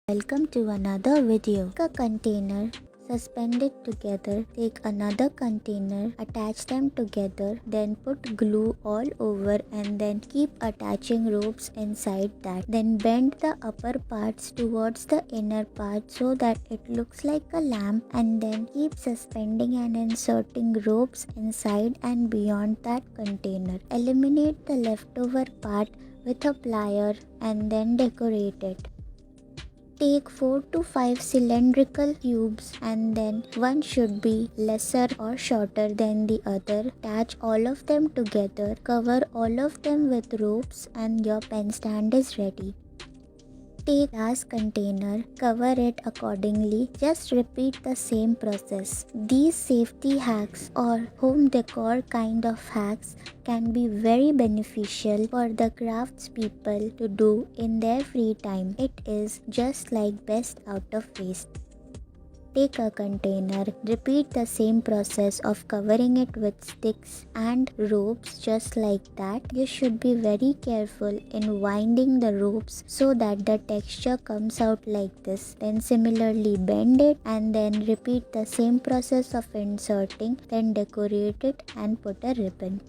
Welcome to another video. Take a container, suspend it together, take another container, attach them together, then put glue all over and then keep attaching ropes inside that. Then bend the upper parts towards the inner part so that it looks like a lamp, and then keep suspending and inserting ropes inside and beyond that container. Eliminate the leftover part with a plier and then decorate it. Take 4 to 5 cylindrical tubes, and then one should be lesser or shorter than the other. Attach all of them together, cover all of them with ropes, and your pen stand is ready. Take glass container, cover it accordingly. Just repeat the same process. These safety hacks or home decor kind of hacks can be very beneficial for the crafts people to do in their free time. It is just like best out of waste. Take a container, repeat the same process of covering it with sticks and ropes just like that. You should be very careful in winding the ropes so that the texture comes out like this. Then similarly bend it and then repeat the same process of inserting, then decorate it and put a ribbon.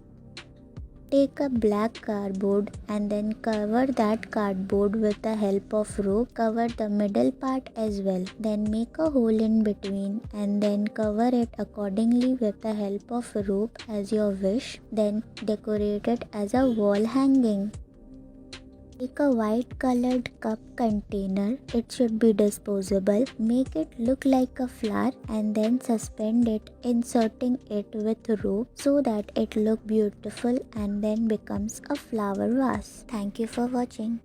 Take a black cardboard and then cover that cardboard with the help of rope. Cover the middle part as well. Then make a hole in between and then cover it accordingly with the help of rope as your wish. Then decorate it as a wall hanging. Take a white colored cup container, it should be disposable. Make it look like a flower and then suspend it, inserting it with rope so that it look beautiful and then becomes a flower vase. Thank you for watching.